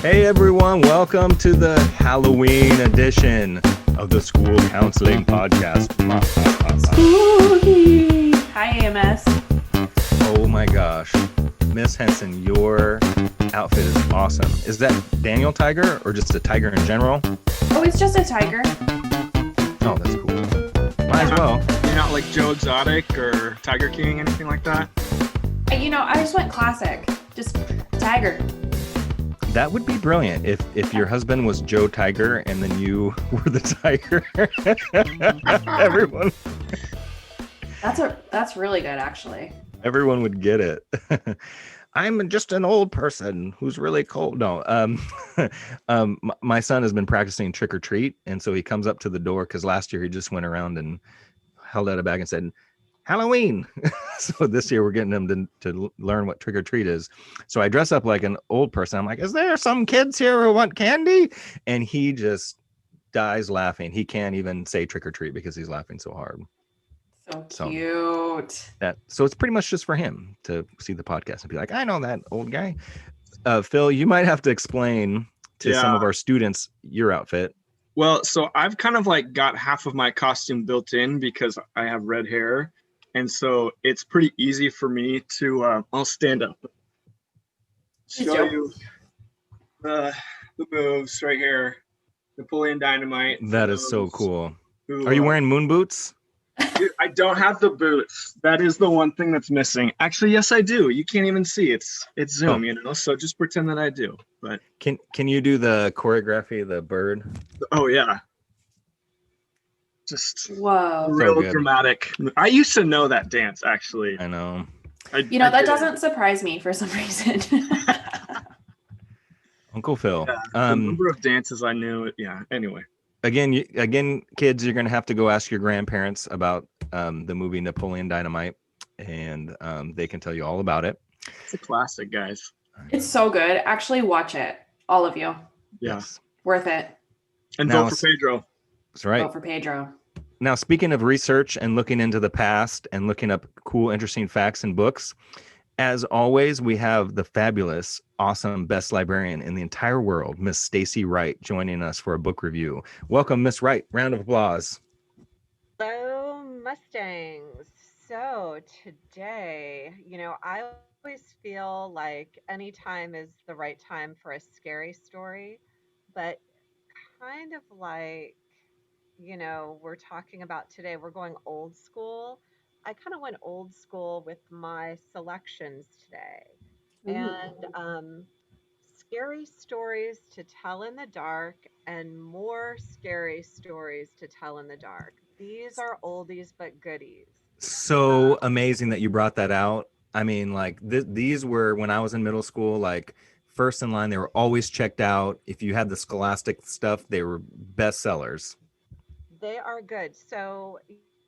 Hey everyone, welcome to the Halloween edition of the School Counseling Podcast. Spooky! Hi, AMS. Oh my gosh, Miss Henson, your outfit is awesome. Is that Daniel Tiger or just a tiger in general? Oh, it's just a tiger. Oh, that's cool. Might as well. You're not like Joe Exotic or Tiger King, anything like that? I just went classic. Just tiger. That would be brilliant if your husband was Joe Tiger and then you were the tiger. Everyone. That's really good, actually. Everyone would get it. I'm just an old person who's really cold. No, my son has been practicing trick or treat, and so he comes up to the door because last year he just went around and held out a bag and said, Halloween. So this year we're getting him to learn what trick or treat is. So I dress up like an old person. I'm like, is there some kids here who want candy? And he just dies laughing. He can't even say trick or treat because he's laughing so hard. So cute. So it's pretty much just for him to see the podcast and be like, I know that old guy. Phil, you might have to explain to some of our students your outfit. Well, so I've kind of like got half of my costume built in because I have red hair. And so it's pretty easy for me to, I'll stand up. Show you the moves right here. Napoleon Dynamite. That is so cool. Are you wearing moon boots? Dude, I don't have the boots. That is the one thing that's missing. Actually, yes, I do. You can't even see. It's Zoom, so just pretend that I do. But can you do the choreography of the bird? Oh, yeah. Just whoa, real dramatic. I used to know that dance, actually. I know. That doesn't surprise me for some reason. Uncle Phil. Yeah, the number of dances I knew. Yeah. Anyway. Again, kids, you're gonna have to go ask your grandparents about the movie Napoleon Dynamite, and they can tell you all about it. It's a classic, guys. It's so good. Actually, watch it, all of you. Yes. Worth it. And vote for Pedro. That's right. Vote for Pedro. Now, speaking of research and looking into the past and looking up cool, interesting facts in books, as always, we have the fabulous, awesome, best librarian in the entire world, Miss Stacy Wright, joining us for a book review. Welcome, Miss Wright. Round of applause. Hello, Mustangs. So today, I always feel like any time is the right time for a scary story, but kind of like, we're talking about today, we're going old school. I kind of went old school with my selections today. And scary stories to tell in the dark and more scary stories to tell in the dark. These are oldies but goodies. So amazing that you brought that out. I mean, like these were when I was in middle school, like first in line. They were always checked out. If you had the Scholastic stuff, they were bestsellers. They are good. So,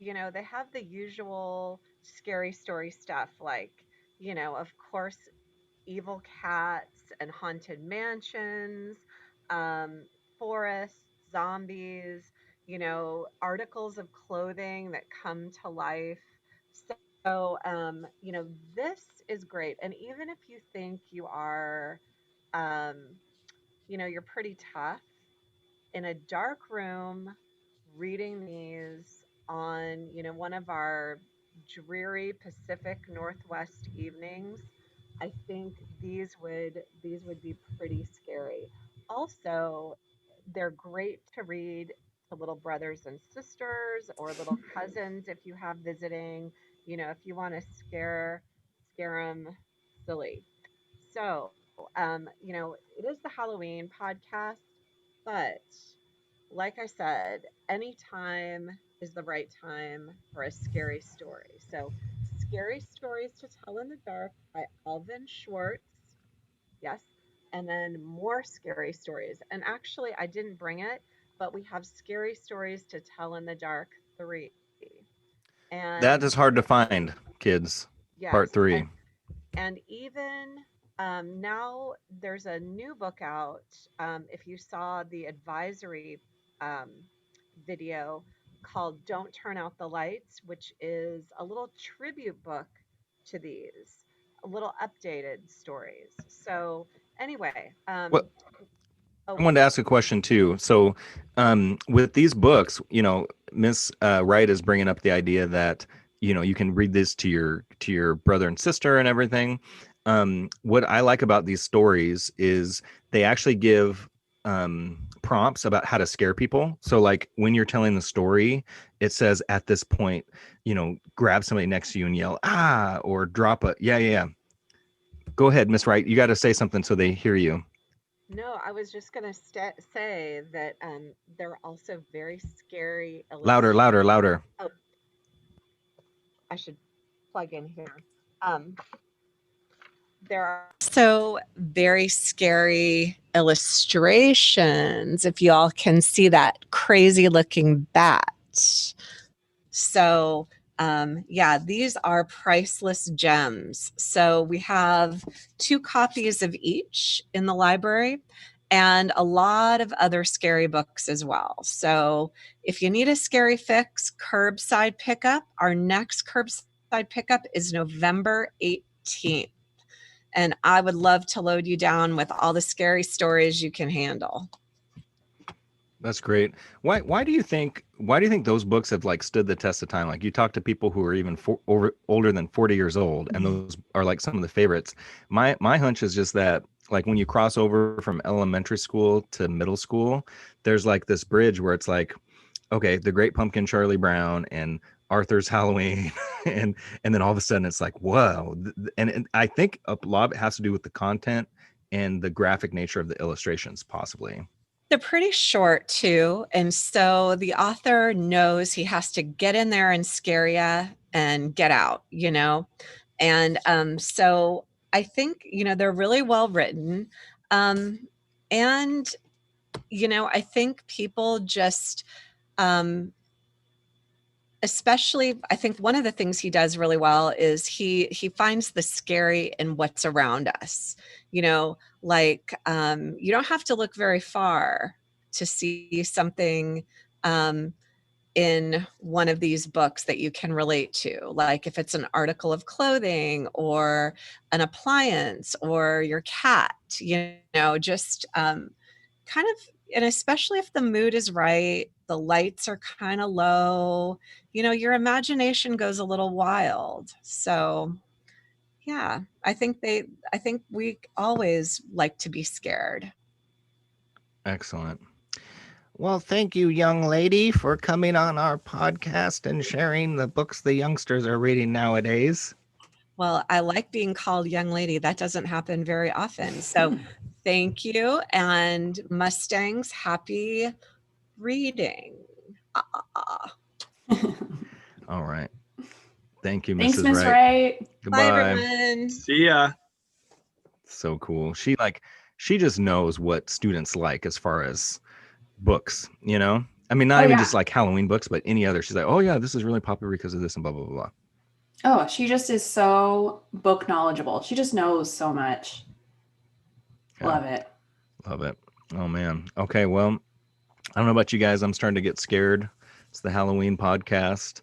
they have the usual scary story stuff like, of course, evil cats and haunted mansions, forests, zombies, articles of clothing that come to life. So, this is great. And even if you think you are, um, you're pretty tough in a dark room reading these on, one of our dreary Pacific Northwest evenings, I think these would be pretty scary. Also, they're great to read to little brothers and sisters or little cousins if you have visiting, if you want to scare them silly. So, it is the Halloween podcast, but like I said, any time is the right time for a scary story. So, Scary Stories to Tell in the Dark by Alvin Schwartz. Yes. And then more scary stories. And actually, I didn't bring it, but we have Scary Stories to Tell in the Dark 3. And that is hard to find, kids. yes, Part 3. And even now there's a new book out. If you saw the advisory um, video called Don't Turn Out the Lights, which is a little tribute book to these, a little updated stories. So anyway, Well, oh, I wanted to ask a question too. So, with these books, Miss Wright is bringing up the idea that you can read this to your brother and sister and everything. What I like about these stories is they actually give prompts about how to scare people. So, like when you're telling the story, it says at this point, grab somebody next to you and yell ah, or drop a yeah. Go ahead, Miss Wright. You got to say something so they hear you. no, I was just going to say that there are also very scary Louder, illustrations. louder, louder. Oh, I should plug in here. Um, there are also very scary illustrations, if you all can see that crazy looking bat. So, yeah, these are priceless gems. So, we have 2 copies of each in the library and a lot of other scary books as well. So, if you need a scary fix, curbside pickup, our next curbside pickup is November 18th. And I would love to load you down with all the scary stories you can handle. That's great. Why do you think those books have like stood the test of time? Like you talk to people who are even older than 40 years old, and those are like some of the favorites. My hunch is just that like when you cross over from elementary school to middle school, there's like this bridge where it's like, okay, The Great Pumpkin, Charlie Brown, and Arthur's Halloween, and then all of a sudden it's like, whoa. And I think a lot of it has to do with the content and the graphic nature of the illustrations, possibly. They're pretty short too. And so the author knows he has to get in there and scare you and get out. And so I think, they're really well written. Um, and, I think people just, um, especially, I think one of the things he does really well is he finds the scary in what's around us. You don't have to look very far to see something um, in one of these books that you can relate to, like if it's an article of clothing or an appliance or your cat, just kind of, and especially if the mood is right, the lights are kind of low, your imagination goes a little wild. So, yeah, I think we always like to be scared. Excellent. Well, thank you, young lady, for coming on our podcast and sharing the books the youngsters are reading nowadays. Well, I like being called young lady. That doesn't happen very often. So, thank you. And Mustangs, happy reading. Ah. All right. Thank you, Thanks, Mrs. Miss Wright. Wright. Bye, Goodbye. everyone. See ya. So cool. She just knows what students like as far as books. I mean, not Oh, even yeah. just like Halloween books, but any other. She's like, oh yeah, this is really popular because of this and blah, blah, blah, blah. Oh, she just is so book knowledgeable. She just knows so much. Yeah. Love it. Love it. Oh man. Okay. Well, I don't know about you guys. I'm starting to get scared. It's the Halloween podcast.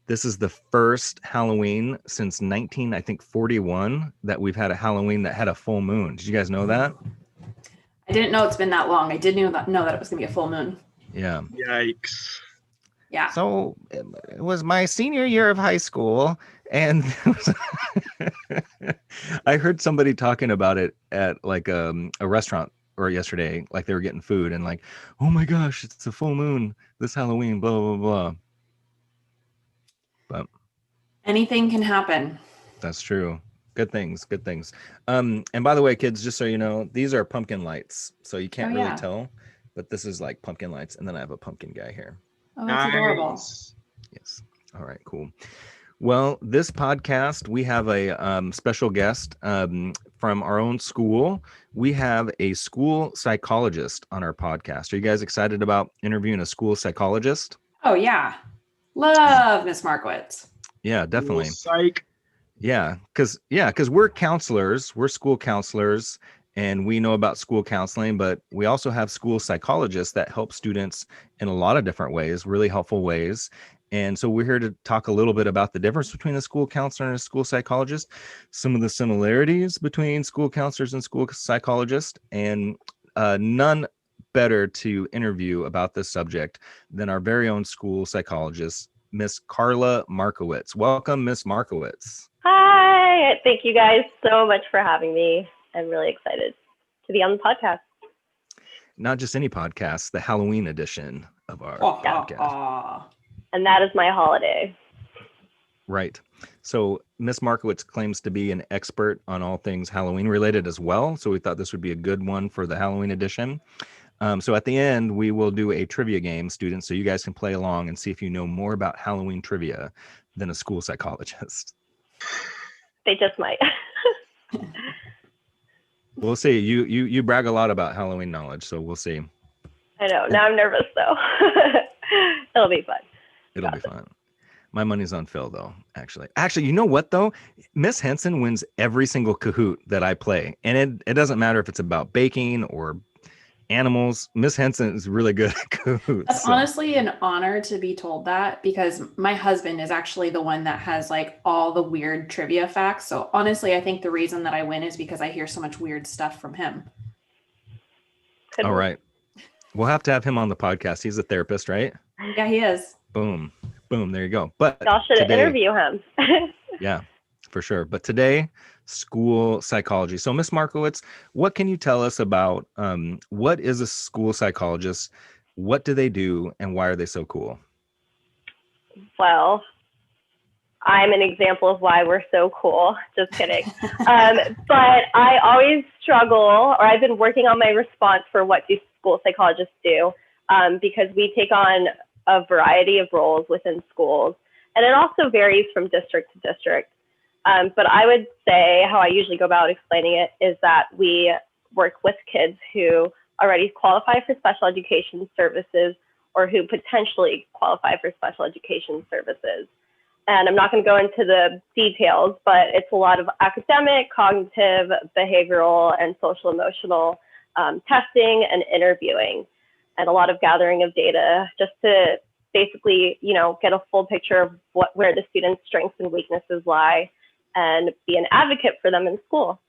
This is the first Halloween since I think 41 that we've had a Halloween that had a full moon. Did you guys know that? I didn't know it's been that long. I did know that it was going to be a full moon. Yeah. Yikes. Yeah. So it was my senior year of high school, and I heard somebody talking about it at like a restaurant or yesterday, like they were getting food and like, oh my gosh, it's a full moon this Halloween, blah, blah, blah. But Anything can happen. that's true. Good things, good things. And by the way, kids, just so you know, these are pumpkin lights. So you can't really tell, but this is like pumpkin lights. And then I have a pumpkin guy here. Oh, that's adorable. Yes. All right, cool. Well, this podcast, we have a special guest from our own school. We have a school psychologist on our podcast. Are you guys excited about interviewing a school psychologist? Oh, yeah. Love Miss Markowitz. Yeah, definitely. Psych. Yeah, because we're counselors, we're school counselors, and we know about school counseling, but we also have school psychologists that help students in a lot of different ways, really helpful ways. And so we're here to talk a little bit about the difference between a school counselor and a school psychologist, some of the similarities between school counselors and school psychologists, and none better to interview about this subject than our very own school psychologist, Miss Karla Markowitz. Welcome, Miss Markowitz. Hi, thank you guys so much for having me. I'm really excited to be on the podcast. Not just any podcast, the Halloween edition of our podcast. And that is my holiday. Right. So Miss Markowitz claims to be an expert on all things Halloween related as well. So we thought this would be a good one for the Halloween edition. So at the end, we will do a trivia game, students, so you guys can play along and see if you know more about Halloween trivia than a school psychologist. They just might. We'll see. You brag a lot about Halloween knowledge, so we'll see. I know. Now I'm nervous, though. It'll be fun. It'll be fun. My money's on Phil, though, actually. Actually, you know what, though? Miss Henson wins every single Kahoot that I play. And it doesn't matter if it's about baking or animals. Miss Henson is really good at Kahoots. That's honestly an honor to be told that, because my husband is actually the one that has like all the weird trivia facts. So honestly, I think the reason that I win is because I hear so much weird stuff from him. All right. We'll have to have him on the podcast. He's a therapist, right? Yeah, he is. Boom. Boom. There you go. But y'all should interview him. Yeah, for sure. But today, school psychology. So Miss Markowitz, what can you tell us about what is a school psychologist? What do they do and why are they so cool? Well, I'm an example of why we're so cool. Just kidding. But I always struggle, or I've been working on my response for what do school psychologists do, because we take on a variety of roles within schools, and it also varies from district to district. But I would say how I usually go about explaining it is that we work with kids who already qualify for special education services or who potentially qualify for special education services. And I'm not going to go into the details, but it's a lot of academic, cognitive, behavioral, and social emotional testing and interviewing, and a lot of gathering of data just to basically, get a full picture of where the students' strengths and weaknesses lie, and be an advocate for them in school.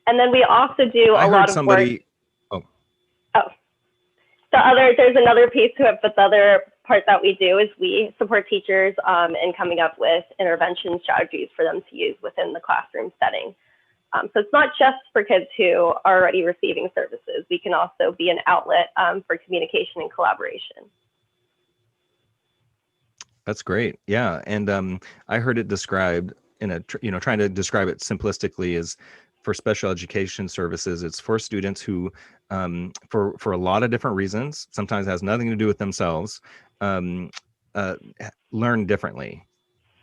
And then we also do a lot of work. There's another piece to it, but the other part that we do is we support teachers in coming up with intervention strategies for them to use within the classroom setting. So it's not just for kids who are already receiving services. We can also be an outlet for communication and collaboration. That's great. Yeah. And I heard it described in trying to describe it simplistically is for special education services. It's for students who, for a lot of different reasons, sometimes has nothing to do with themselves, learn differently.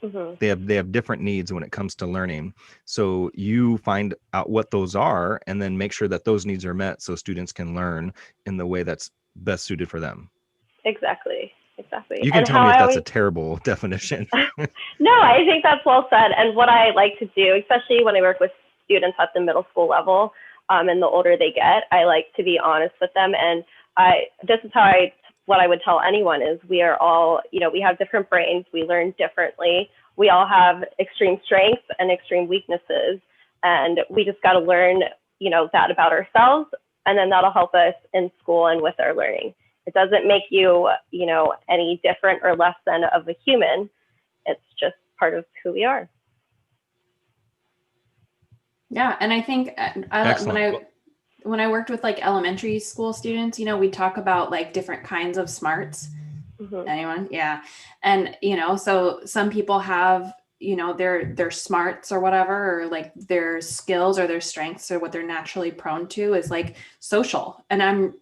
Mm-hmm. They have different needs when it comes to learning. So you find out what those are and then make sure that those needs are met so students can learn in the way that's best suited for them. Exactly. You can tell me if that's a terrible definition. No, I think that's well said. And what I like to do, especially when I work with students at the middle school level, and the older they get, I like to be honest with them. And this is what I would tell anyone is we are all, we have different brains. We learn differently. We all have extreme strengths and extreme weaknesses. And we just got to learn, that about ourselves. And then that'll help us in school and with our learning. It doesn't make you, any different or less than of a human. It's just part of who we are. Yeah. And I think when I worked with like elementary school students, we talk about like different kinds of smarts. Mm-hmm. Anyone? Yeah. And, so some people have, their smarts or whatever, or like their skills or their strengths or what they're naturally prone to is like social. And I'm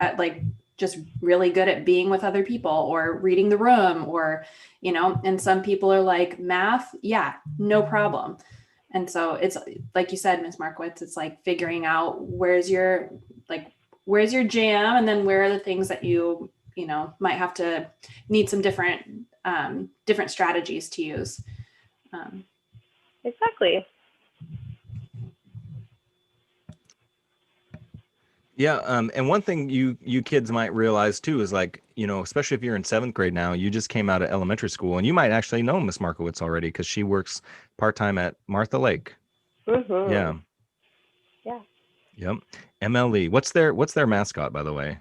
just really good at being with other people or reading the room or, and some people are like math. Yeah, no problem. And so it's like you said, Ms. Markowitz, it's like figuring out where's your jam, and then where are the things that you might have to need some different strategies to use. Exactly. Yeah. And one thing you kids might realize too is like especially if you're in 7th grade now, you just came out of elementary school, and you might actually know Miss Markowitz already because she works part-time at Martha Lake. Mm-hmm. Yeah. Yeah. Yep. MLE. What's their mascot, by the way?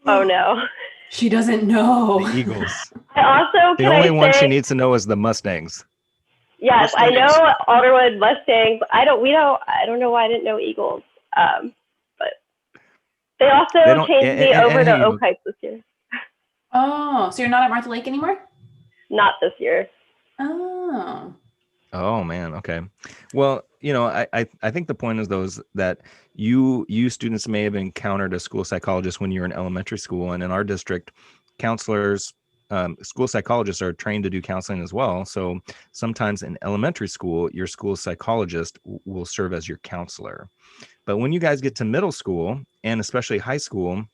Oh no. She doesn't know. The Eagles. I also The only one she needs to know is the Mustangs. Yes, Mustangs. I know Alderwood Mustangs. I don't know why I didn't know Eagles. But they also changed me over to Oak Heights this year. Oh, so you're not at Martha Lake anymore? Not this year. Oh. Oh man. Okay. Well, I think the point is that you students may have encountered a school psychologist when you were in elementary school, and in our district, counselors, school psychologists are trained to do counseling as well. So sometimes in elementary school, your school psychologist will serve as your counselor. But when you guys get to middle school, and especially high school,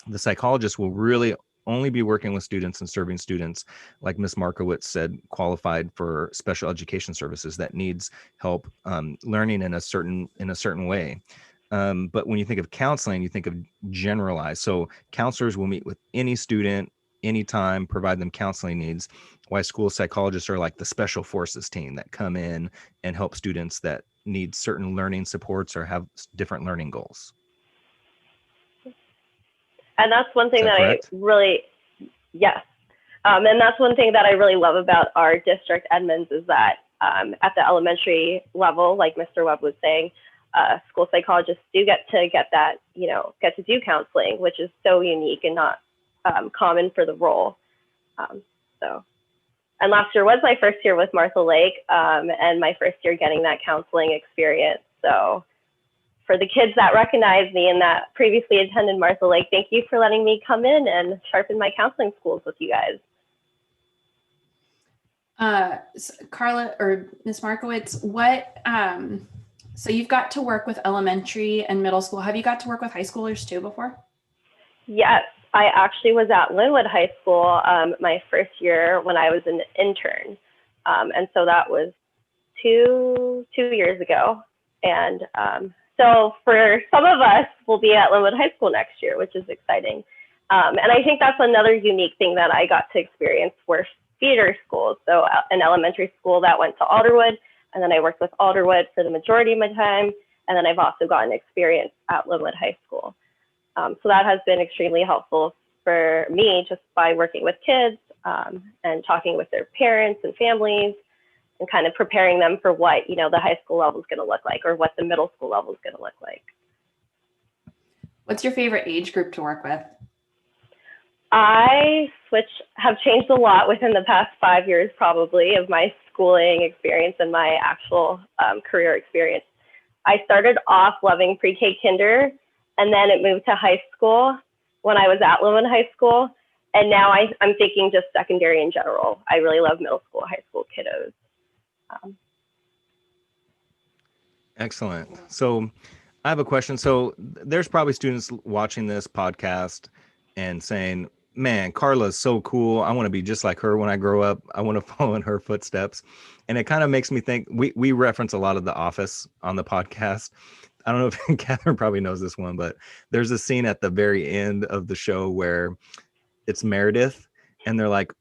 the psychologist will really only be working with students and serving students, like Miss Markowitz said, qualified for special education services that needs help learning in a certain way. But when you think of counseling, you think of generalized. So counselors will meet with any student anytime, provide them counseling needs. Why school psychologists are like the special forces team that come in and help students that need certain learning supports or have different learning goals. And that's one thing correct? Yes. And that's one thing that I really love about our district, Edmonds, is that at the elementary level, like Mr. Webb was saying, school psychologists do get to do counseling, which is so unique and not common for the role. And last year was my first year with Martha Lake, and my first year getting that counseling experience. So for the kids that recognize me and that previously attended Martha Lake, thank you for letting me come in and sharpen my counseling skills with you guys. Karla or Ms. Markowitz, so you've got to work with elementary and middle school. Have you got to work with high schoolers too before? Yes, I actually was at Linwood High School my first year when I was an intern. And so that was two years ago. And so for some of us, we'll be at Linwood High School next year, which is exciting. And I think that's another unique thing that I got to experience were feeder schools. So an elementary school that went to Alderwood, and then I worked with Alderwood for the majority of my time. And then I've also gotten experience at Linwood High School. So that has been extremely helpful for me just by working with kids and talking with their parents and families and kind of preparing them for what, the high school level is going to look like or what the middle school level is going to look like. What's your favorite age group to work with? I have changed a lot within the past 5 years, probably, of my schooling experience and my actual career experience. I started off loving pre-K kinder, and then it moved to high school when I was at Linwood High School. And now I'm thinking just secondary in general. I really love middle school, high school kiddos. Excellent. So I have a question. So there's probably students watching this podcast and saying, man, Karla's so cool. I want to be just like her when I grow up. I want to follow in her footsteps. And it kind of makes me think, we reference a lot of The Office on the podcast. I don't know if Catherine probably knows this one, but there's a scene at the very end of the show where it's Meredith and they're like,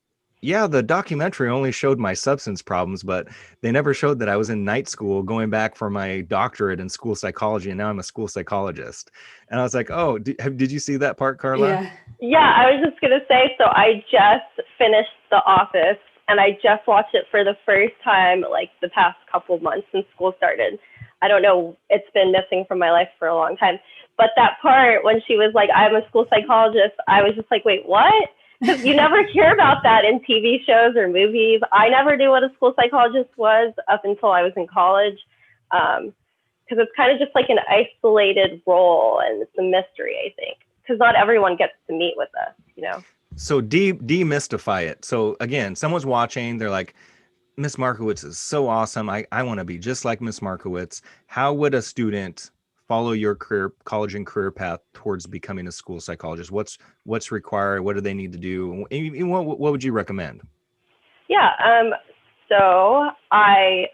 yeah, the documentary only showed my substance problems, but they never showed that I was in night school going back for my doctorate in school psychology. And now I'm a school psychologist. And I was like, oh, did you see that part, Karla? Yeah, I was just going to say, so I just finished The Office and I just watched it for the first time, like the past couple of months since school started. I don't know, it's been missing from my life for a long time. But that part when she was like, I'm a school psychologist, I was just like, wait, what? Because you never hear about that in TV shows or movies. I never knew what a school psychologist was up until I was in college. Because it's kind of just like an isolated role and it's a mystery, I think. Because not everyone gets to meet with us, So demystify it. So again, someone's watching, they're like, Miss Markowitz is so awesome. I want to be just like Miss Markowitz. How would a student follow your college and career path towards becoming a school psychologist? What's required? What do they need to do? And what would you recommend? Yeah. So I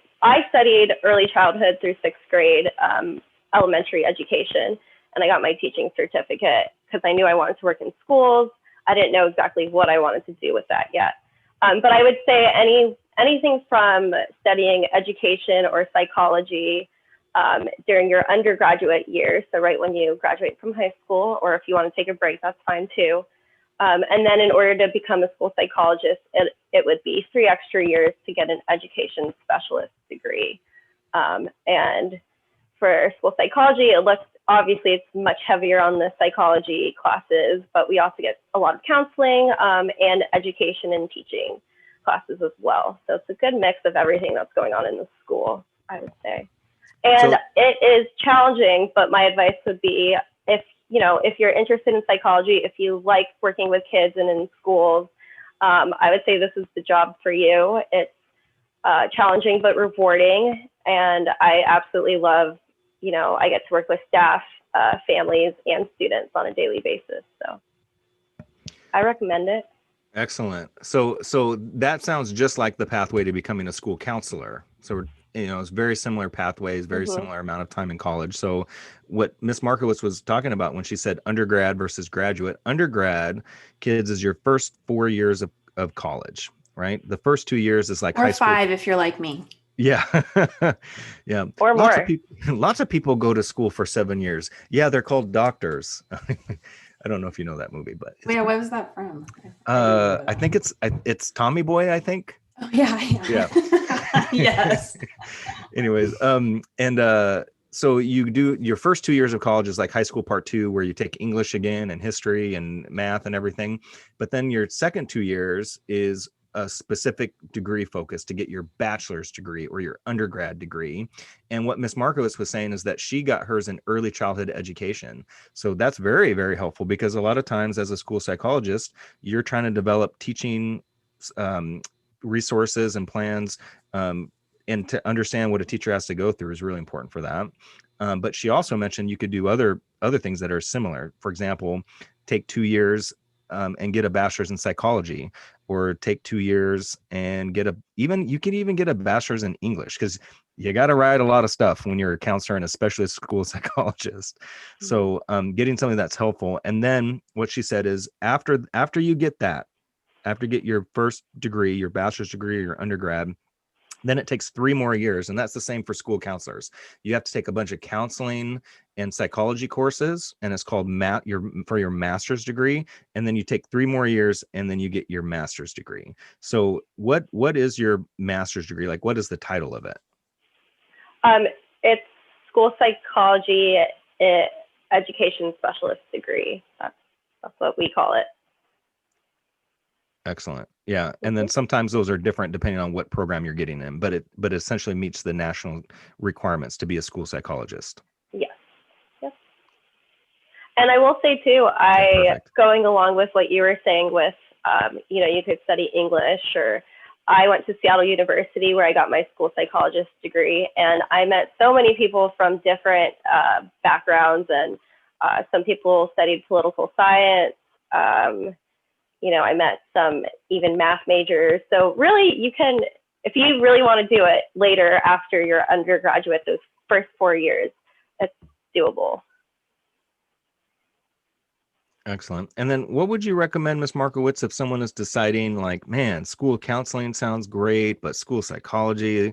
studied early childhood through 6th grade elementary education, and I got my teaching certificate because I knew I wanted to work in schools. I didn't know exactly what I wanted to do with that yet. But I would say anything from studying education or psychology during your undergraduate years, so right when you graduate from high school, or if you want to take a break, that's fine too. And then in order to become a school psychologist, it would be 3 extra years to get an education specialist degree. And for school psychology, obviously it's much heavier on the psychology classes, but we also get a lot of counseling and education and teaching classes as well. So it's a good mix of everything that's going on in the school, I would say. And it is challenging, but my advice would be, if you're interested in psychology, if you like working with kids and in schools, I would say this is the job for you. It's challenging but rewarding, and I absolutely love, I get to work with staff, families, and students on a daily basis. So I recommend it. Excellent. So that sounds just like the pathway to becoming a school counselor. So it's very similar pathways, very similar amount of time in college. So what Miss Markowitz was talking about when she said undergrad versus graduate, undergrad kids is your first 4 years of college, right? The first 2 years is like or high school. 5 if you're like me. Yeah. Yeah. Or more. Lots of people go to school for 7 years. Yeah. They're called doctors. I don't know if you know that movie, but wait, what was that from? I think it's Tommy Boy, I think. Oh, yeah. Yes. Anyways, so you do your first 2 years of college is like high school part 2, where you take English again and history and math and everything. But then your second 2 years is a specific degree focus to get your bachelor's degree or your undergrad degree. And what Miss Markowitz was saying is that she got hers in early childhood education. So that's very, very helpful, because a lot of times as a school psychologist, you're trying to develop teaching resources and plans, and to understand what a teacher has to go through is really important for that. But she also mentioned you could do other things that are similar. For example, take 2 years and get a bachelor's in psychology, or take 2 years and you can even get a bachelor's in English, because you got to write a lot of stuff when you're a counselor and especially a school psychologist. So getting something that's helpful. And then what she said is after you get your first degree, your bachelor's degree or your undergrad, then it takes 3 more years. And that's the same for school counselors. You have to take a bunch of counseling and psychology courses, and it's called for your master's degree. And then you take 3 more years, and then you get your master's degree. So what is your master's degree? Like, what is the title of it? It's school psychology education specialist degree. That's what we call it. Excellent. Yeah. And then sometimes those are different depending on what program you're getting in, but it essentially meets the national requirements to be a school psychologist. Yes. Yep. And I will say too, going along with what you were saying with, you could study English, or I went to Seattle University where I got my school psychologist degree, and I met so many people from different backgrounds, and some people studied political science. I met some even math majors. So really you can, if you really want to do it later after your undergraduate, those first 4 years, it's doable. Excellent. And then what would you recommend, Ms. Markowitz, if someone is deciding like, man, school counseling sounds great, but school psychology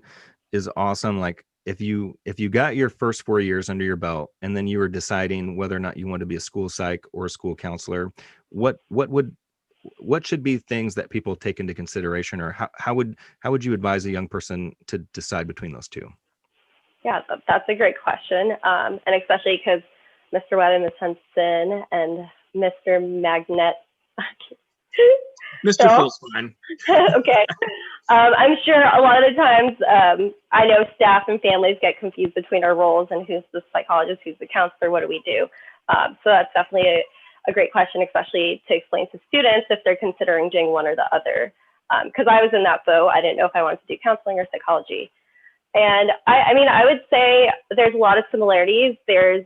is awesome. Like if you got your first 4 years under your belt and then you were deciding whether or not you want to be a school psych or a school counselor, what should be things that people take into consideration, or how would you advise a young person to decide between those two? Yeah, that's a great question. And especially because Mr. Webb and Ms. Henson and Mr. Magnet. Mr. Phil's fine. Okay. I'm sure a lot of the times, I know staff and families get confused between our roles and who's the psychologist, who's the counselor, what do we do? So that's definitely a great question, especially to explain to students if they're considering doing one or the other. Because I was in that boat. I didn't know if I wanted to do counseling or psychology. And I would say there's a lot of similarities. There's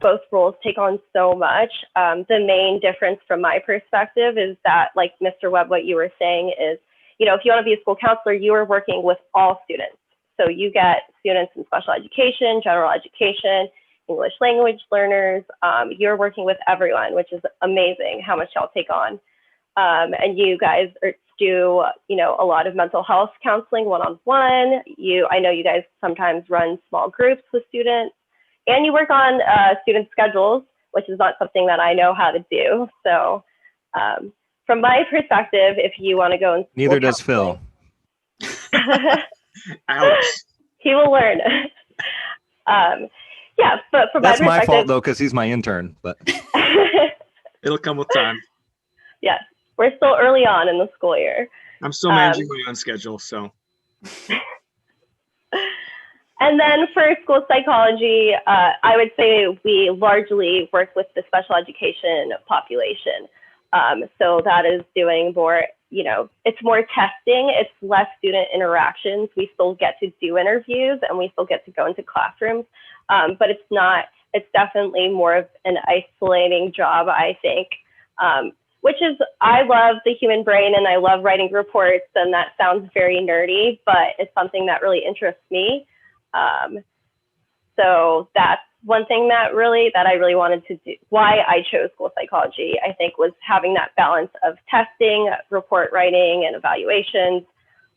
both roles take on so much. The main difference from my perspective is that, like Mr. Webb, what you were saying is, if you want to be a school counselor, you are working with all students. So you get students in special education, general education, English language learners. You're working with everyone, which is amazing how much y'all take on. And you guys do, a lot of mental health counseling one-on-one. I know you guys sometimes run small groups with students, and you work on student schedules, which is not something that I know how to do. So from my perspective, if you want to go in neither does Phil. Ouch. He will learn. Yeah, but from that's my my fault though, because he's my intern. But it'll come with time. Yes, we're still early on in the school year. I'm still managing my own schedule, so. And then for school psychology, I would say we largely work with the special education population. So that is doing more, it's more testing, it's less student interactions. We still get to do interviews and we still get to go into classrooms, but it's definitely more of an isolating job, I think, which is, I love the human brain and I love writing reports, and that sounds very nerdy, but it's something that really interests me. So that's one thing that I really wanted to do. Why I chose school psychology, I think, was having that balance of testing, report writing, and evaluations,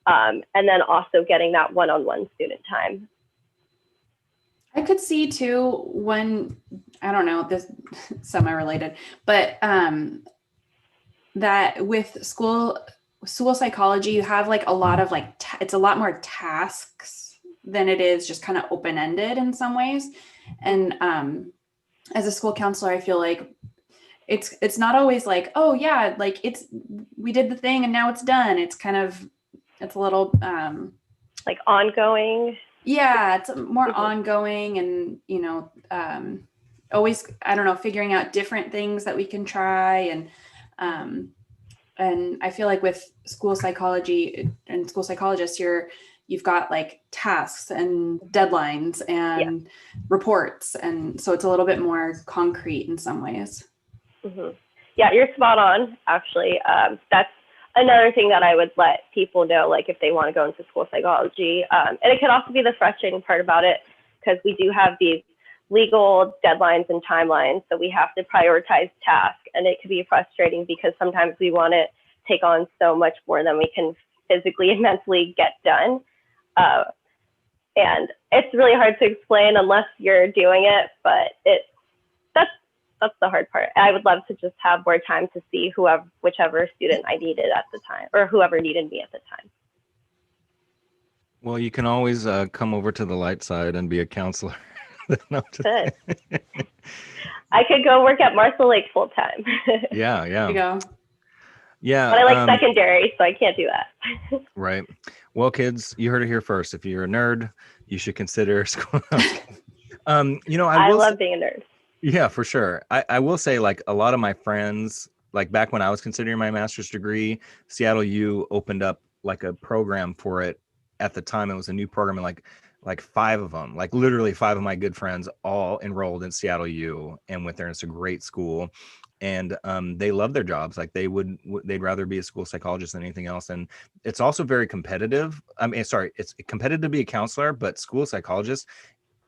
and then also getting that one-on-one student time. I could see too, I don't know, this semi-related, but that with school psychology, you have like a lot of it's a lot more tasks than it is just kind of open-ended in some ways. And as a school counselor, I feel like it's not always like, oh yeah, like we did the thing and now it's done. It's a little like ongoing. Yeah, it's more ongoing, and always, I don't know, figuring out different things that we can try, and I feel like with school psychology and school psychologists, you've got like tasks and deadlines and reports. And so it's a little bit more concrete in some ways. Mm-hmm. Yeah, you're spot on, actually. That's another thing that I would let people know, like if they want to go into school psychology. And it could also be the frustrating part about it, because we do have these legal deadlines and timelines. So we have to prioritize tasks. And it could be frustrating because sometimes we want to take on so much more than we can physically and mentally get done. And it's really hard to explain unless you're doing it, but that's the hard part. I would love to just have more time to see whichever student I needed at the time, or whoever needed me at the time. Well, you can always come over to the light side and be a counselor. No, I could go work at Marshall Lake full time. Yeah. There you go. Yeah. But I like secondary, so I can't do that. Right. Well, kids, you heard it here first. If you're a nerd, you should consider school. I love being a nerd. Yeah, for sure. I will say, like, a lot of my friends, like back when I was considering my master's degree, Seattle U opened up like a program for it at the time. It was a new program, and like 5 of them, like literally 5 of my good friends all enrolled in Seattle U and went there. And it's a great school. And they love their jobs. Like they'd rather be a school psychologist than anything else. And it's also very competitive. It's competitive to be a counselor, but school psychologists,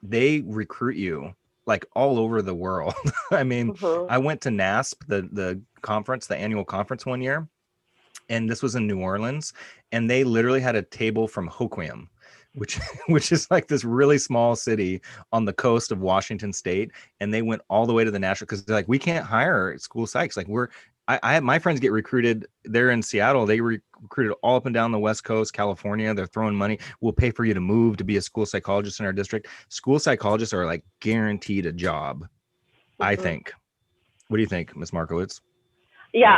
they recruit you like all over the world. I mean, I went to NASP, the conference, the annual conference one year, and this was in New Orleans, and they literally had a table from Hoquiam, which is like this really small city on the coast of Washington State, and they went all the way to the national, because they're like, we can't hire school psychs. Like I have my friends get recruited. They're in Seattle. They recruited all up and down the West Coast, California. They're throwing money. We'll pay for you to move to be a school psychologist in our district. School psychologists are like guaranteed a job, I think. What do you think, Ms. Markowitz? Yeah,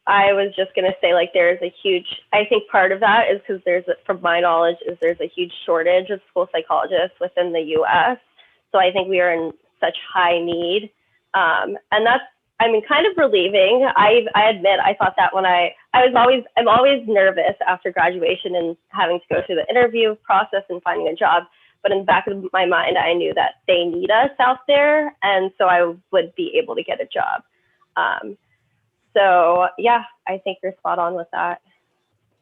I was just going to say, like, I think part of that is because from my knowledge, there's a huge shortage of school psychologists within the U.S. So I think we are in such high need. And that's, kind of relieving. I admit, I thought that when I'm always nervous after graduation and having to go through the interview process and finding a job. But in the back of my mind, I knew that they need us out there. And so I would be able to get a job. So yeah, I think you're spot on with that.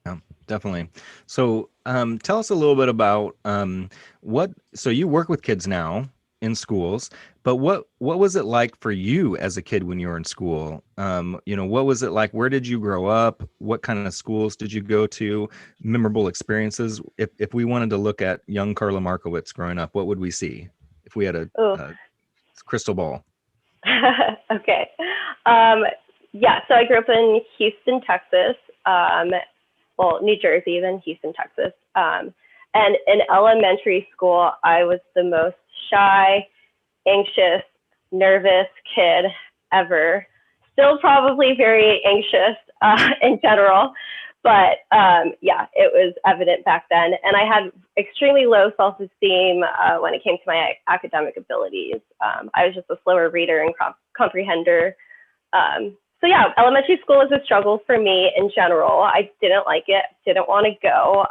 Yeah, definitely. So tell us a little bit about so you work with kids now. in schools, but what was it like for you as a kid when you were in school? What was it like? Where did you grow up? What kind of schools did you go to? Memorable experiences. If we wanted to look at young Karla Markowitz growing up, what would we see if we had a crystal ball? Okay. Yeah, so I grew up in Houston, Texas. New Jersey, then Houston, Texas. And in elementary school, I was the most shy, anxious, nervous kid ever. Still probably very anxious in general, but yeah, it was evident back then. And I had extremely low self-esteem when it came to my academic abilities. I was just a slower reader and comprehender. So yeah, elementary school was a struggle for me in general. I didn't like it, didn't want to go.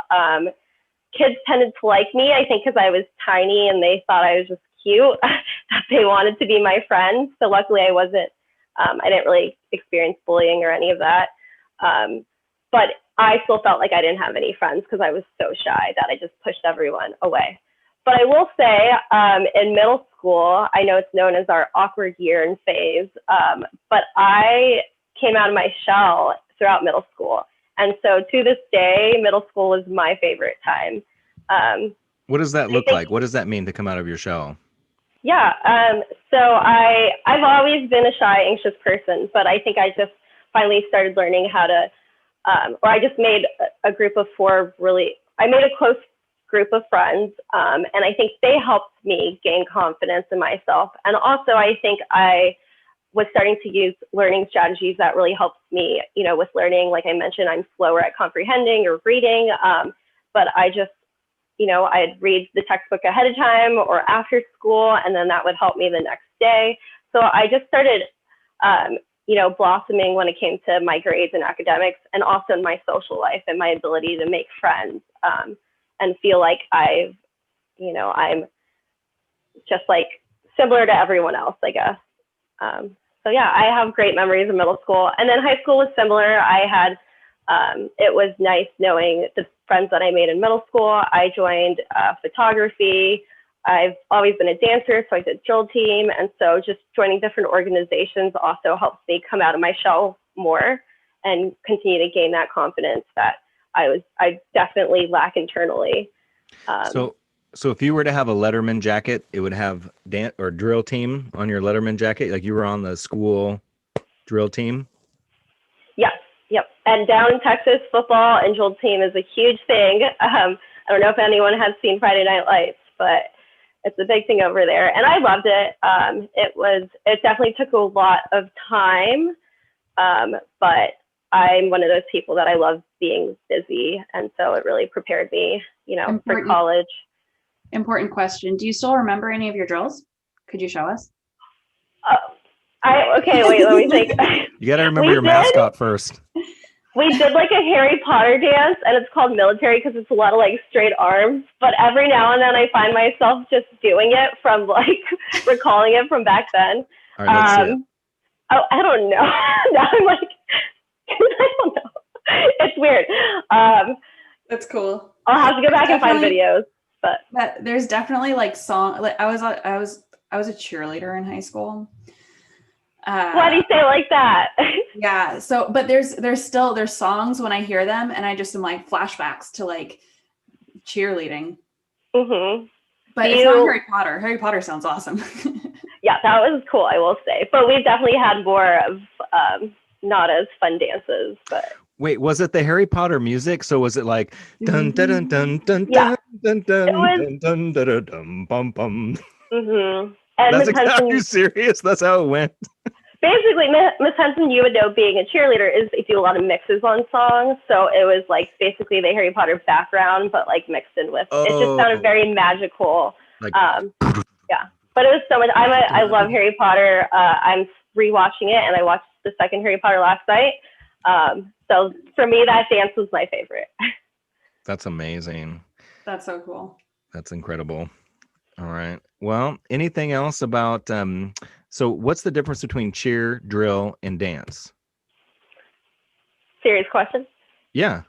Kids tended to like me, I think because I was tiny and they thought I was just cute, that they wanted to be my friend. So luckily I wasn't, I didn't really experience bullying or any of that. But I still felt like I didn't have any friends because I was so shy that I just pushed everyone away. But I will say in middle school, I know it's known as our awkward year and phase, but I came out of my shell throughout middle school. And so to this day, middle school is my favorite time. What does that look like? What does that mean to come out of your shell? Yeah, so I've always been a shy, anxious person, but I think I just finally started learning how to, or I just made a group of I made a close group of friends, and I think they helped me gain confidence in myself. And also I think I was starting to use learning strategies that really helped me, with learning. Like I mentioned, I'm slower at comprehending or reading, but I just, I'd read the textbook ahead of time or after school, and then that would help me the next day. So I just started, blossoming when it came to my grades and academics, and also in my social life and my ability to make friends, and feel like I'm just like similar to everyone else, I guess. So yeah, I have great memories of middle school, and then high school was similar. I had, it was nice knowing the friends that I made in middle school. I joined photography. I've always been a dancer, so I did drill team. And so just joining different organizations also helps me come out of my shell more and continue to gain that confidence that I definitely lack internally. So if you were to have a Letterman jacket, it would have dance or drill team on your Letterman jacket, like you were on the school drill team? Yep. And down in Texas, football and drill team is a huge thing. I don't know if anyone has seen Friday Night Lights, but it's a big thing over there. And I loved it. It definitely took a lot of time, but I'm one of those people that I love being busy. And so it really prepared me, for college. Important question. Do you still remember any of your drills? Could you show us? Okay, wait, let me think. You got to remember your mascot first. We did like a Harry Potter dance, and it's called military because it's a lot of like straight arms. But every now and then I find myself just doing it from like recalling it from back then. All right, let's see it. Oh, I don't know. Now I'm like, I don't know. It's weird. That's cool. I'll have to go back and find videos. But there's definitely like song. Like I was a cheerleader in high school. Why do you say it like that? Yeah. So, but there's songs when I hear them, and I just am like flashbacks to like cheerleading. Mm-hmm. But it's not Harry Potter. Harry Potter sounds awesome. Yeah, that was cool, I will say. But we definitely had more of not as fun dances. But wait, was it the Harry Potter music? So was it like dun dun dun dun dun dun dun dun dun dun dun bum bum? Mm-hmm. And That's exactly, are you serious? That's how it went. Basically, Miss Henson, you would know, being a cheerleader, is they do a lot of mixes on songs. So it was like basically the Harry Potter background, but like mixed in with. It just sounded very magical. Like, yeah, but it was so much. I love Harry Potter. I'm rewatching it, and I watched the second Harry Potter last night. So for me, that dance was my favorite. That's amazing. That's so cool. That's incredible. All right. Well, anything else about, so what's the difference between cheer, drill, and dance? Serious question? Yeah.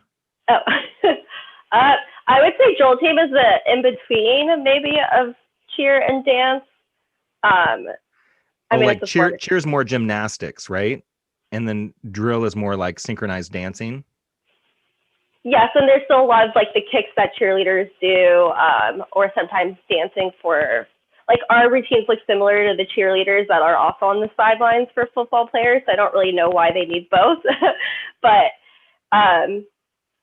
Oh, I would say drill team is the in-between maybe of cheer and dance. I mean, like it's a sport. cheer's more gymnastics, right? And then drill is more like synchronized dancing. Yes, and there's still a lot of like the kicks that cheerleaders do, or sometimes dancing for like our routines look similar to the cheerleaders that are also on the sidelines for football players. So I don't really know why they need both, but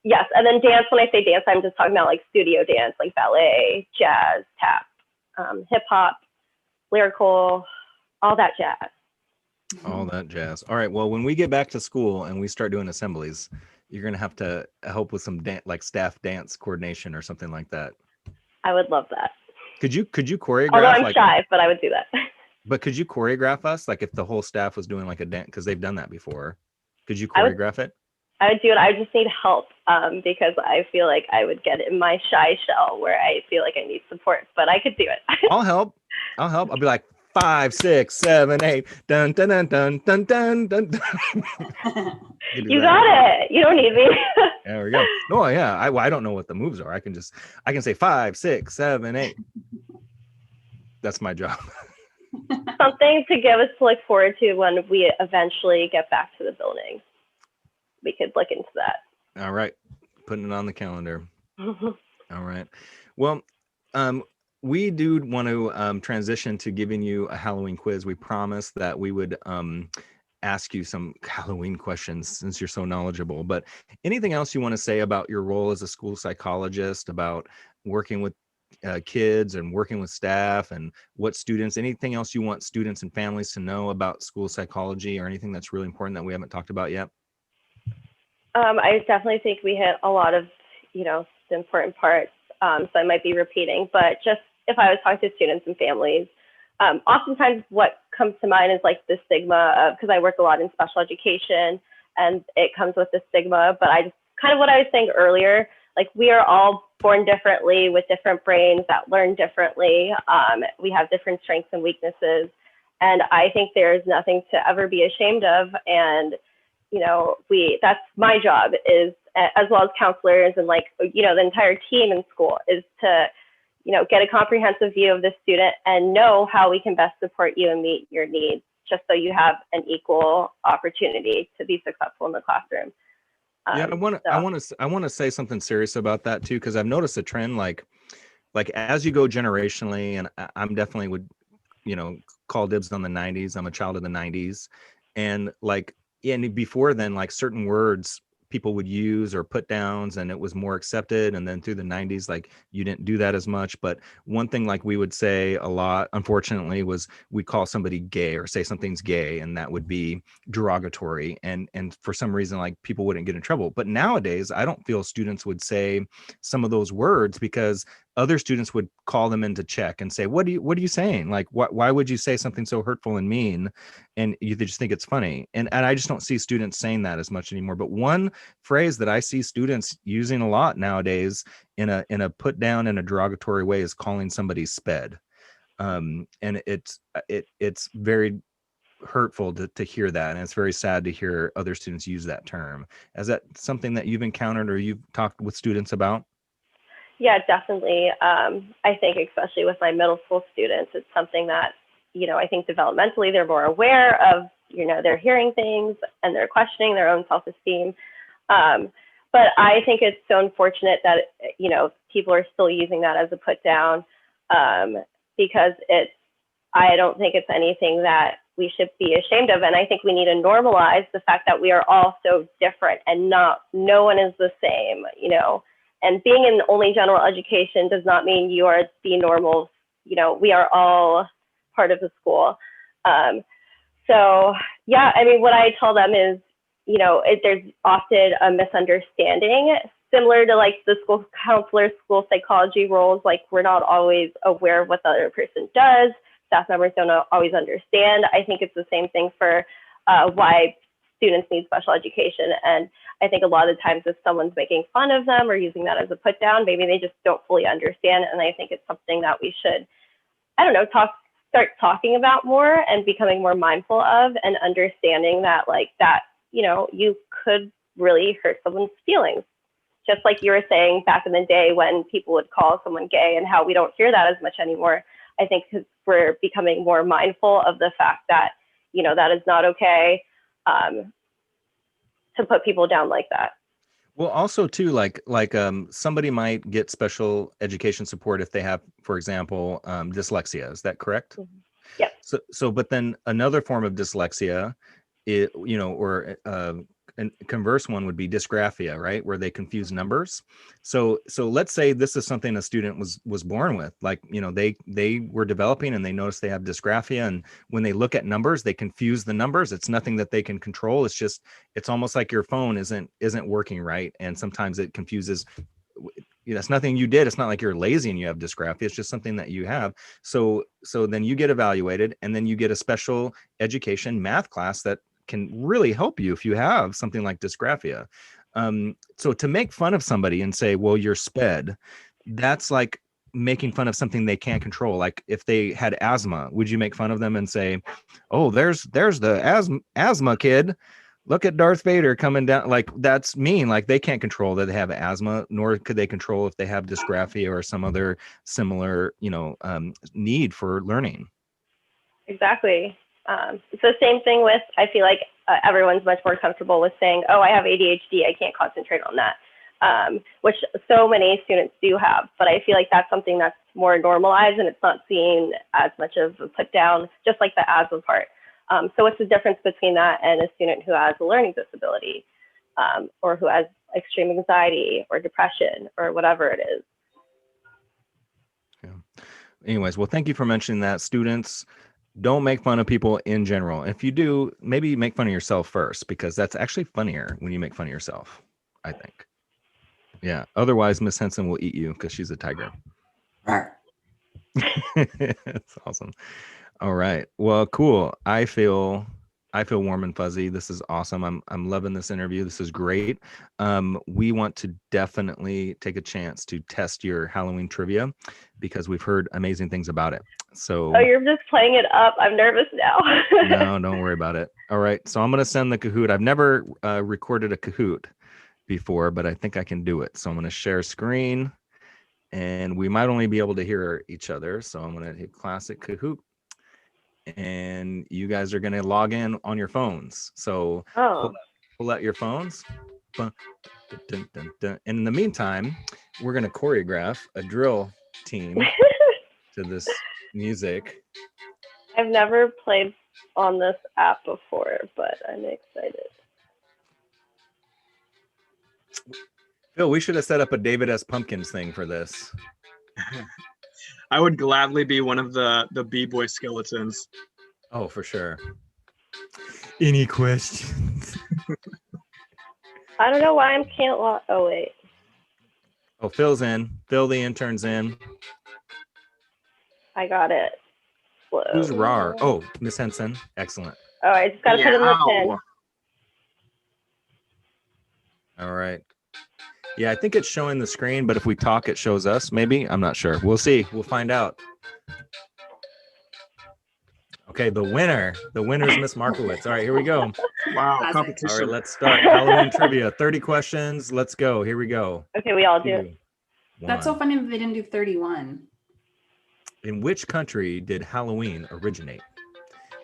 yes. And then dance. When I say dance, I'm just talking about like studio dance, like ballet, jazz, tap, hip hop, lyrical, all that jazz. All that jazz. All right. Well, when we get back to school and we start doing assemblies, you're going to have to help with some like staff dance coordination or something like that. I would love that. Could you choreograph? Although I'm shy, but I would do that. But could you choreograph us? Like if the whole staff was doing like a dance, because they've done that before. Could you choreograph it? I would do it. I just need help because I feel like I would get in my shy shell where I feel like I need support, but I could do it. I'll help. I'll be like 5, 6, 7, 8. Dun dun dun dun dun dun dun. You got it. You don't need me. There we go. Oh yeah. I don't know what the moves are. I can say 5, 6, 7, 8. That's my job. Something to give us to look forward to when we eventually get back to the building. We could look into that. All right. Putting it on the calendar. All right. Well, we do want to transition to giving you a Halloween quiz. We promised that we would ask you some Halloween questions since you're so knowledgeable. But anything else you want to say about your role as a school psychologist, about working with kids and working with staff and what students, anything else you want students and families to know about school psychology or anything that's really important that we haven't talked about yet? I definitely think we hit a lot of, the important parts. So I might be repeating, but just if I was talking to students and families, oftentimes what comes to mind is like the stigma of, because I work a lot in special education and it comes with the stigma, but I just kind of what I was saying earlier, like we are all born differently with different brains that learn differently. We have different strengths and weaknesses. And I think there's nothing to ever be ashamed of. And that's my job is, as well as counselors and the entire team in school, is to, get a comprehensive view of the student and know how we can best support you and meet your needs, just so you have an equal opportunity to be successful in the classroom. Yeah, I want to say something serious about that too, because I've noticed a trend like as you go generationally, and I'm definitely would, call dibs on the 90s. I'm a child of the 90s, and and before then, like certain words people would use or put downs and it was more accepted. And then through the 90s, like you didn't do that as much. But one thing like we would say a lot, unfortunately, was we'd call somebody gay or say something's gay, and that would be derogatory. And for some reason, like people wouldn't get in trouble. But nowadays, I don't feel students would say some of those words because other students would call them into check and say, what are you saying? Like, why would you say something so hurtful and mean? And you just think it's funny. And I just don't see students saying that as much anymore. But one phrase that I see students using a lot nowadays in a put down in a derogatory way is calling somebody sped. And it's very hurtful to hear that. And it's very sad to hear other students use that term. Is that something that you've encountered or you've talked with students about? Yeah, definitely. I think especially with my middle school students, it's something that, I think developmentally they're more aware of, they're hearing things and they're questioning their own self-esteem. But I think it's so unfortunate that, people are still using that as a put down because I don't think it's anything that we should be ashamed of. And I think we need to normalize the fact that we are all so different and no one is the same, And being in only general education does not mean you are the normal, we are all part of the school. So yeah, I mean, what I tell them is, there's often a misunderstanding similar to like the school counselor, school psychology roles. Like we're not always aware of what the other person does. Staff members don't always understand. I think it's the same thing for why students need special education. And I think a lot of the times if someone's making fun of them or using that as a put down, maybe they just don't fully understand. And I think it's something that we should, start talking about more and becoming more mindful of, and understanding that you could really hurt someone's feelings. Just like you were saying back in the day when people would call someone gay and how we don't hear that as much anymore. I think because we're becoming more mindful of the fact that, you know, that is not okay, to put people down like that. Well, also too, somebody might get special education support if they have, for example, dyslexia. Is that correct? Mm-hmm. Yeah. So, but then another form of dyslexia, and converse one would be dysgraphia, right? Where they confuse numbers. So let's say this is something a student was born with, like, you know, they were developing and they notice they have dysgraphia. And when they look at numbers, they confuse the numbers. It's nothing that they can control. It's almost like your phone isn't working right. And sometimes it confuses. It's nothing you did. It's not like you're lazy and you have dysgraphia. It's just something that you have. So then you get evaluated, and then you get a special education math class that can really help you if you have something like dysgraphia. So to make fun of somebody and say, well, you're sped, that's like making fun of something they can't control. Like if they had asthma, would you make fun of them and say, oh, there's the asthma kid. Look at Darth Vader coming down. Like, that's mean. Like, they can't control that they have asthma, nor could they control if they have dysgraphia or some other similar, need for learning. Exactly. It's the same thing with, I feel like everyone's much more comfortable with saying, oh, I have ADHD, I can't concentrate on that, which so many students do have. But I feel like that's something that's more normalized, and it's not seen as much of a put down, just like the asthma part. So what's the difference between that and a student who has a learning disability, or who has extreme anxiety or depression or whatever it is? Yeah. Anyways, well, thank you for mentioning that. Students, don't make fun of people in general. If you do, maybe make fun of yourself first, because that's actually funnier when you make fun of yourself, I think. Yeah. Otherwise, Miss Henson will eat you because she's a tiger. That's awesome. All right. Well, cool. I feel warm and fuzzy. This is awesome. I'm loving this interview. This is great. We want to definitely take a chance to test your Halloween trivia, because we've heard amazing things about it. So oh, you're just playing it up. I'm nervous now. No, don't worry about it. All right. So I'm going to send the Kahoot. I've never recorded a Kahoot before, but I think I can do it. So I'm going to share screen, and we might only be able to hear each other. So I'm going to hit classic Kahoot, and you guys are going to log in on your phones. So pull out your phones. And in the meantime, we're going to choreograph a drill team to this music. I've never played on this app before, but I'm excited. Phil, we should have set up a David S. Pumpkins thing for this. I would gladly be one of the B-boy skeletons. Oh, for sure. Any questions? I don't know why I can't log. Oh, wait. Oh, Phil's in. Phil, the intern's in. I got it. Whoa. Who's RAR? Oh, Miss Henson. Excellent. Oh, I just got to put in the pin. All right. Yeah, I think it's showing the screen, but if we talk, it shows us. Maybe. I'm not sure. We'll see. We'll find out. Okay, the winner is Miss Markowitz. All right, here we go. Wow, competition. All right, let's start. Halloween trivia, 30 questions. Let's go. Here we go. Okay, we all do it. That's so funny that they didn't do 31. In which country did Halloween originate?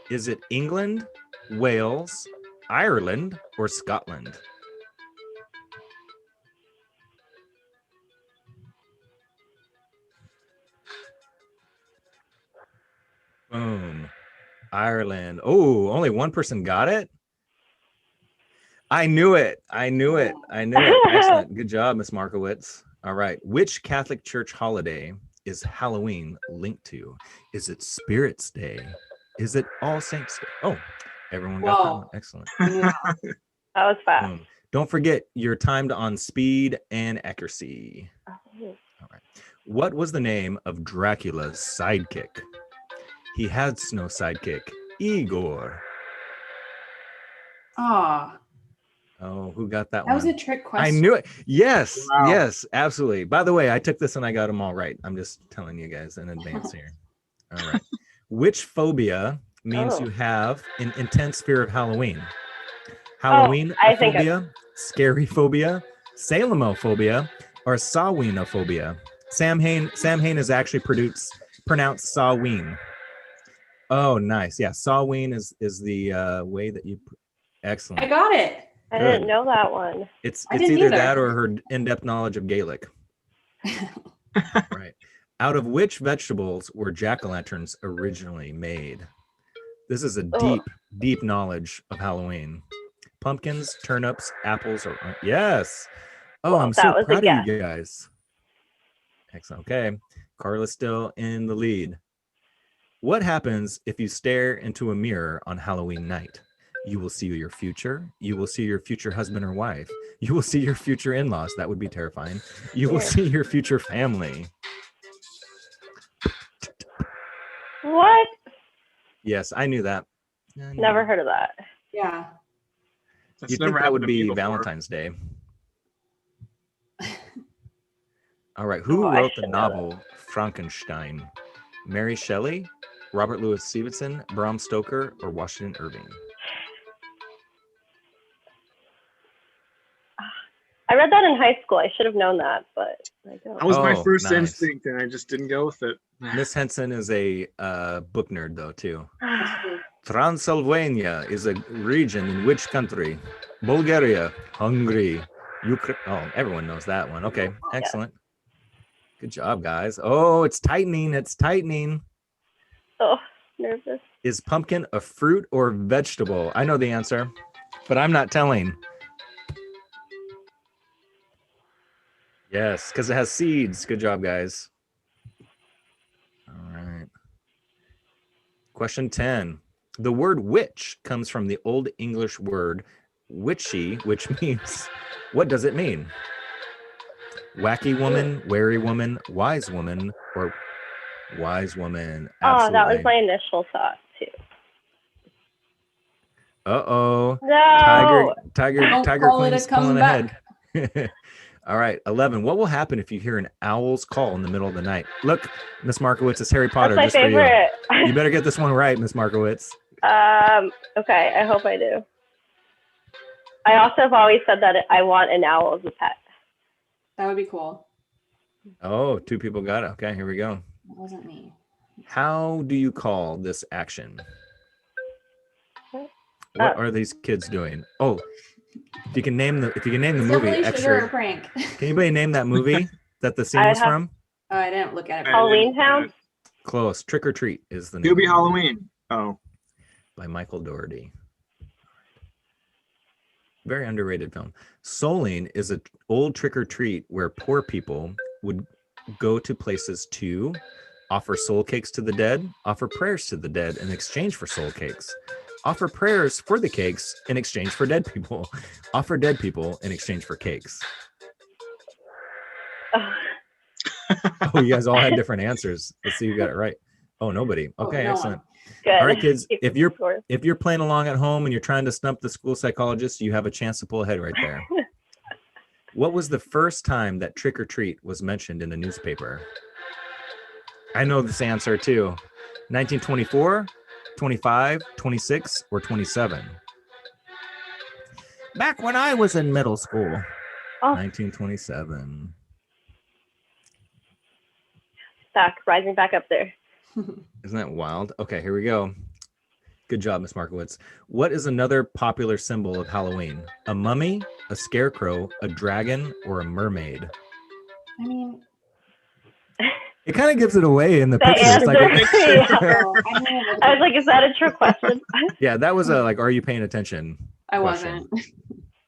Is it England, Wales, Ireland, or Scotland? Boom. Ireland. Oh, only one person got it? I knew it. Excellent. Good job, Miss Markowitz. All right. Which Catholic Church holiday is Halloween linked to? Is it Spirits Day? Is it All Saints Day? Oh, everyone got that one. Excellent. That was fast. Don't forget, you're timed on speed and accuracy. All right. What was the name of Dracula's sidekick? He had no sidekick. Igor. Oh, who got that one? That was a trick question. I knew it. Yes. Wow. Yes, absolutely. By the way, I took this and I got them all right. I'm just telling you guys in advance here. All right. Which phobia means you have an intense fear of Halloween? Halloween phobia, scary phobia, Salemophobia, or Samhainophobia? Samhain is actually pronounced Samhain. Oh, nice. Yeah, Samhain is the way that you. Excellent. I got it. I Good. didn't know that one. It's I didn't either either. that or her in-depth knowledge of Gaelic. Right. Out of which vegetables were jack-o'-lanterns originally made? This is a deep knowledge of Halloween. Pumpkins, turnips, apples, or yes. Oh, Well, I'm that so was a proud of guess. you guys. Excellent. Okay. Carla's still in the lead. What happens if you stare into a mirror on Halloween night? You will see your future. You will see your future husband or wife. You will see your future in-laws. That would be terrifying. You will see your future family. What? Yes, I knew that. Never heard of that. Yeah. That's You'd never think that would happened to me be before. Valentine's Day. All right. Who Oh, I wrote the should know that. novel Frankenstein? Mary Shelley, Robert Louis Stevenson, Bram Stoker, or Washington Irving? I read that in high school. I should have known that, but I don't. That was my Oh, first nice. instinct, and I just didn't go with it. Miss Henson is a book nerd, though, too. Transylvania is a region in which country? Bulgaria, Hungary, Ukraine. Oh, everyone knows that one. Okay, excellent. Good job, guys. Oh, it's tightening. It's tightening. Oh, nervous. Is pumpkin a fruit or vegetable? I know the answer, but I'm not telling. Yes, because it has seeds. Good job, guys. All right. Question 10. The word witch comes from the Old English word witchy, which means, what does it mean? Wacky woman, wary woman, wise woman, or wise woman? Absolutely. Oh, that was my initial thought too. Uh-oh. No. Tiger Don't call it Queen's a pulling comeback. ahead. All right, 11. What will happen if you hear an owl's call in the middle of the night? Look, Miss Markowitz, it's Harry Potter. That's my just favorite. for you. You better get this one right, Miss Markowitz. Okay, I hope I do. I also have always said that I want an owl as a pet. That would be cool. Oh, 2 people got it. Okay, here we go. That wasn't me. How do you call this action? What are these kids doing? Oh, if you can name the It's movie, definitely sugar or extra. prank. Can anybody name that movie that the scene was from? Oh, I didn't look at it. Halloween Town? Close. Trick or Treat is the name. Doobie Halloween. Oh. By Michael Dougherty. Very underrated film. Souling is an old trick or treat where poor people would go to places to offer soul cakes to the dead, offer prayers to the dead in exchange for soul cakes, offer prayers for the cakes in exchange for dead people, offer dead people in exchange for cakes. Oh, you guys all had different answers. Let's see who got it right. Oh, nobody. Okay, no excellent. Good. All right, kids, Keep if you're playing along at home and you're trying to stump the school psychologist, you have a chance to pull ahead right there. What was the first time that trick or treat was mentioned in a newspaper? I know this answer too. 1924, 25, 26, or 27? Back when I was in middle school. 1927. Rising back up there. Isn't that wild? Okay, here we go. Good job, Miss Markowitz. What is another popular symbol of Halloween? A mummy, a scarecrow, a dragon, or a mermaid? I mean, it kind of gives it away in the picture. It's like I was like, is that a trick question? Yeah, that was a are you paying attention? I question. wasn't.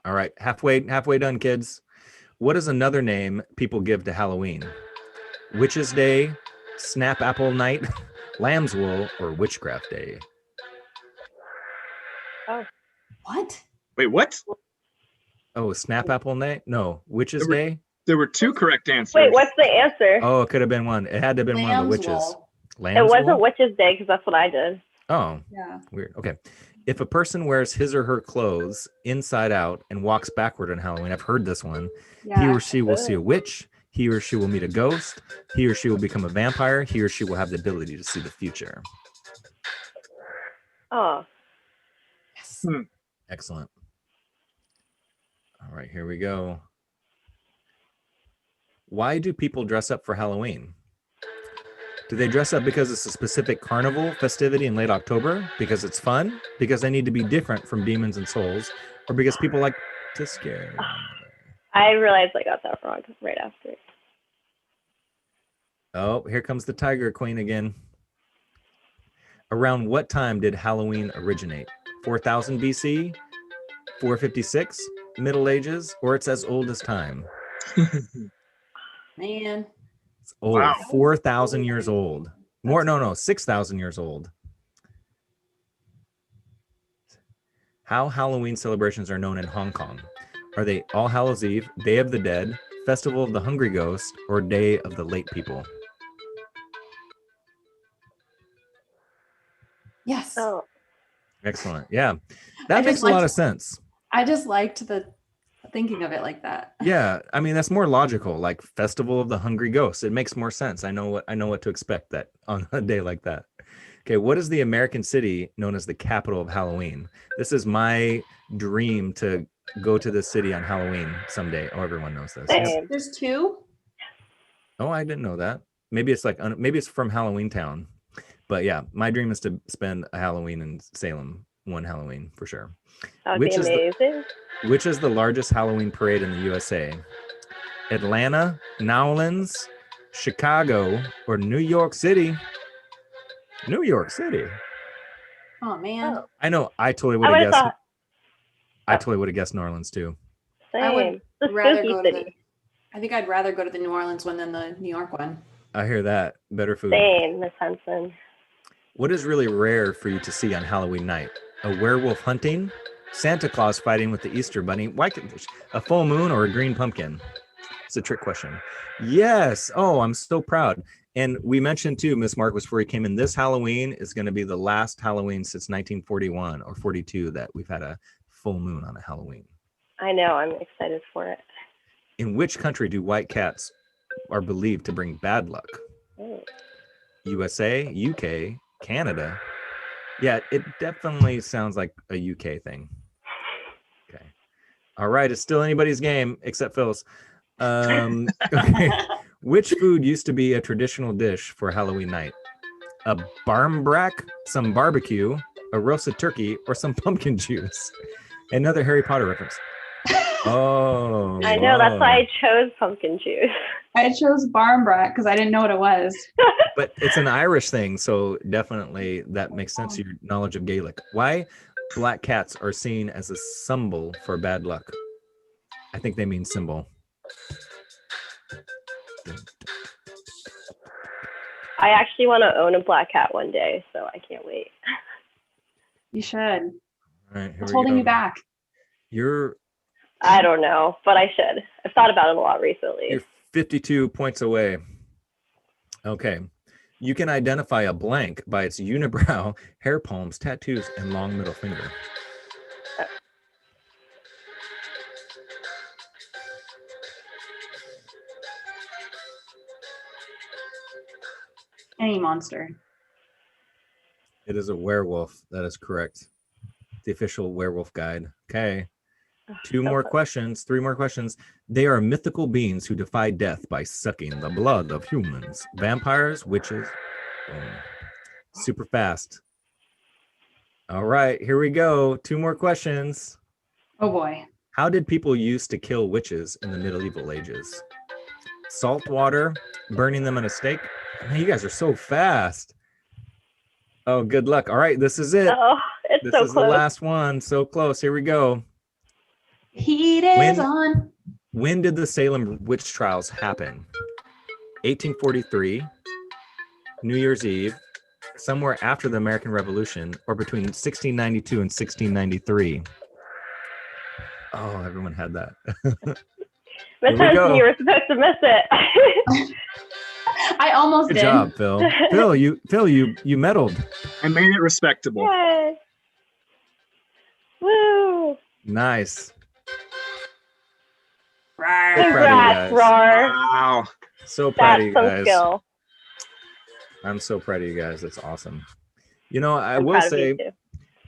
All right, halfway done, kids. What is another name people give to Halloween? Witch's Day, Snap Apple Night, Lamb's Wool, or Witchcraft Day? Oh. What? Wait, what? Oh, Snap Apple Night? No, Witch's Day? There were 2 correct answers. Wait, what's the answer? Oh, it could have been one. It had to have been one of the witches. Wool. It wasn't Witch's Day because that's what I did. Oh, yeah. Weird. Okay. If a person wears his or her clothes inside out and walks backward on Halloween, I've heard this one, he or she will see a witch, he or she will meet a ghost, he or she will become a vampire, he or she will have the ability to see the future. Oh. Yes. Excellent. All right, here we go. Why do people dress up for Halloween? Do they dress up because it's a specific carnival festivity in late October? Because it's fun? Because they need to be different from demons and souls? Or because people like to scare one another? I realized I got that wrong right after. Oh, here comes the Tiger Queen again. Around what time did Halloween originate? 4000 BC, 456, Middle Ages, or it's as old as time? Man. It's old. Wow. 4,000 years old. More, no, 6,000 years old. How Halloween celebrations are known in Hong Kong? Are they All Hallows Eve, Day of the Dead, Festival of the Hungry Ghost, or Day of the Late People? Yes. Oh, Excellent. Yeah, that makes a lot of sense. I just liked the thinking of it like that. Yeah, I mean that's more logical. Like Festival of the Hungry Ghost, it makes more sense. I know what to expect that on a day like that. Okay, what is the American city known as the capital of Halloween? This is my dream to go to this city on Halloween someday. Oh, everyone knows this. same. There's two. Oh, I didn't know that. Maybe it's like maybe it's from Halloween Town. But yeah, my dream is to spend a Halloween in Salem, one Halloween for sure. That would be amazing. Which is the largest Halloween parade in the USA? Atlanta, Nowlands, Chicago, or New York City? New York City. Oh man. Oh, I know. I totally would have guessed. thought. I totally would have guessed New Orleans too. Same. I would The rather spooky go to city. I think I'd rather go to the New Orleans one than the New York one. I hear that. Better food. Same, Miss Henson. What is really rare for you to see on Halloween night? A werewolf hunting, Santa Claus fighting with the Easter Bunny, a full moon, or a green pumpkin? It's a trick question. Yes. Oh, I'm so proud. And we mentioned too, Miss Markowitz, before he came in, this Halloween is going to be the last Halloween since 1941 or 42 that we've had a full moon on a Halloween. I know. I'm excited for it. In which country do white cats are believed to bring bad luck? Oh. USA, UK, Canada. Yeah, it definitely sounds like a UK thing. Okay. All right, it's still anybody's game except Phil's. Okay. Which food used to be a traditional dish for Halloween night? A barmbrack, some barbecue, a roasted turkey, or some pumpkin juice? Another Harry Potter reference. Oh, I know. That's why I chose pumpkin juice. I chose barmbrack because I didn't know what it was. But it's an Irish thing, so definitely that makes sense to your knowledge of Gaelic. Why black cats are seen as a symbol for bad luck? I think they mean symbol. I actually want to own a black cat one day, so I can't wait. You should. All right, here What's we holding go. you back? I don't know, but I should. I've thought about it a lot recently. You're 52 points away. Okay. You can identify a blank by its unibrow, hair palms, tattoos, and long middle finger. Any monster. It is a werewolf. That is correct. The official werewolf guide. Okay. Three more questions. They are mythical beings who defy death by sucking the blood of humans. Vampires, witches. Boom. Super fast. All right, here we go. 2 more questions. Oh boy. How did people used to kill witches in the medieval ages? Salt water, burning them on a stake. Man, you guys are so fast. Oh, good luck. All right, this is it. Oh, it's This so is close. the last one. So close. Here we go. Heat is on. When did the Salem witch trials happen? 1843, New Year's Eve, somewhere after the American Revolution, or between 1692 and 1693? Oh, everyone had that. Miss Henson, you were supposed to miss it. I almost Good did. job, Phil. Phil, you meddled. I made it respectable. Yay. Woo. Nice. Rawr. So proud of you Congrats, guys. Roar. Wow. So proud of That's you some guys. skill. I'm so proud of you guys. That's awesome. You know, I I'm will proud of you say,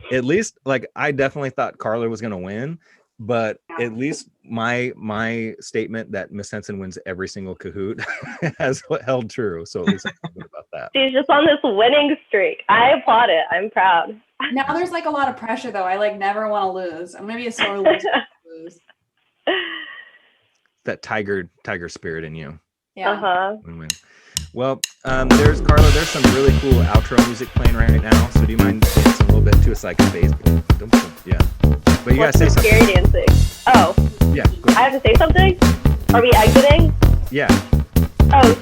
too. at least, like, I definitely thought Karla was going to win, but at least my statement that Miss Henson wins every single Kahoot has held true. So at least I'm good about that. Yeah. She's just on this winning streak. I applaud it. I'm proud. Now there's like a lot of pressure though. I like never want to lose. I'm gonna be a sore loser. That tiger spirit in you. Yeah. Win-win. Well, there's some really cool outro music playing right now. So do you mind dancing a little bit to a psych phase? Yeah. But you gotta say something. Scary dancing. Oh. Yeah. Go ahead. I have to say something? Are we exiting? Yeah. Oh,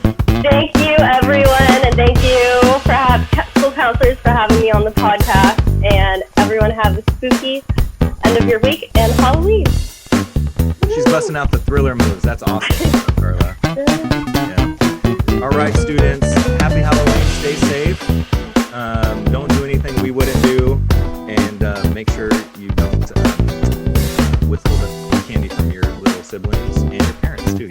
thank you everyone, and thank you for school counselors for having me on the podcast. And everyone have a spooky end of your week and Halloween. She's busting out the thriller moves. That's awesome, Karla. Yeah. All right, students. Happy Halloween. Stay safe. Don't do anything we wouldn't do, and make sure you don't withhold the candy from your little siblings and your parents too.